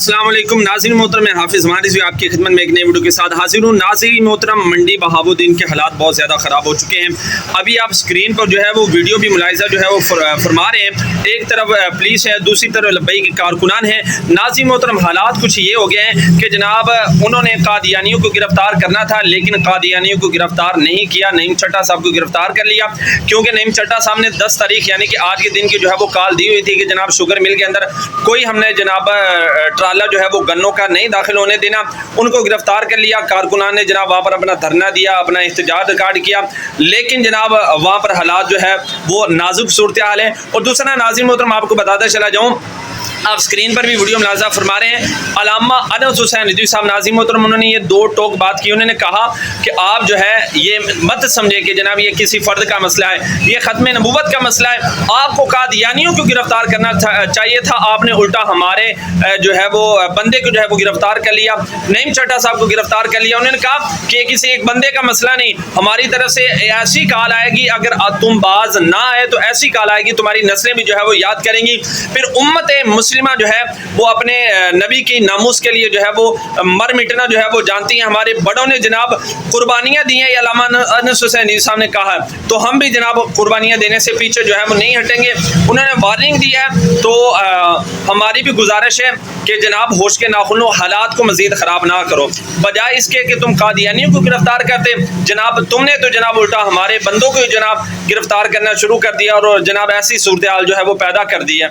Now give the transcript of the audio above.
अस्सलाम वालेकुम नाज़रीन मोहतरम, मैं हाफिज़ मारिज़ आप की खिदमत में एक नई वीडियो के साथ हाजिर हूँ। नाज़रीन मोहतरम, मंडी बहाबुद्दीन के हालात बहुत ज़्यादा ख़राब हो चुके हैं। अभी आप स्क्रीन पर जो है वो वीडियो भी मुलाहिज़ा जो है वो फरमा रहे हैं। एक तरफ पुलिस है, दूसरी तरफ लब्बई के कारकुनान हैं। नाज़रीन मोहतरम, हालात कुछ ये हो गए हैं कि जनाब उन्होंने कादियानियों को गिरफ़्तार करना था, लेकिन कादियानियों को गिरफ़्तार नहीं किया। नईम चड्ढा साहब को गिरफ़्तार कर लिया, क्योंकि नईम चड्ढा साहब ने 10 तारीख यानी कि आज के दिन की जो है वो कॉल दी हुई थी कि जनाब शुगर मिल के अंदर कोई हमने जनाब ट्राला जो है वो गन्नों का नहीं दाखिल होने देना। उनको गिरफ्तार कर लिया। कारकुनान ने जनाब वहाँ पर अपना धरना दिया, अपना एहतजाज रिकॉर्ड किया, लेकिन जनाब वहाँ पर हालात जो है वो नाजुक सूरत हाल है। और दूसरा नाज़रीन मोहतरम, आपको बताता चला जाऊँ, आप स्क्रीन पर भी वीडियो मुलाज़ा फरमा रहे हैं। अल्लामा अनस हुसैन रिजवी साहब नाज़रीन मोहतरम, उन्होंने ये दो टोक बात की। उन्होंने कहा कि आप जो है ये मत समझे कि जनाब ये किसी फ़र्द का मसला है, ये ख़त्म नबूवत का मसला है। आपको कादियानियों को गिरफ़्तार करना चाहिए था, आपने उल्टा हमारे जो है वो बंदे को जो है वो गिरफ़्तार कर लिया। नईम चड्ढा साहब को गिरफ़्तार कर लिया। उन्होंने कहा कि किसी एक बंदे का मसला नहीं, हमारी तरफ से ऐसी कॉल आएगी, अगर तुम बाज ना आए तो ऐसी कॉल आएगी, तुम्हारी नस्लें भी जो है वो याद करेंगी। फिर उम्मत मुस्लिमा जो है वो अपने नबी की नामूस के लिए जो है वो मर मिटना जो है वो जानती हैं। हमारे बड़ों ने जनाब कुर्बानियाँ दी हैं, ये अल्लामा अनस हुसैन साहब ने कहा, तो हम भी जनाब कुर्बानियाँ देने से पीछे जो है वो नहीं हटेंगे। उन्होंने वार्निंग दी है। तो हमारी भी गुजारिश है कि जनाब होश के नाखुनों, हालात को मज़ीद ख़राब ना करो। बजाय इसके कि तुम कादियानियों को गिरफ़्तार करते, जनाब तुमने तो जनाब उल्टा हमारे बंदों को जनाब गिरफ़्तार करना शुरू कर दिया और जनाब ऐसी सूरत हाल जो है वो पैदा कर दी है।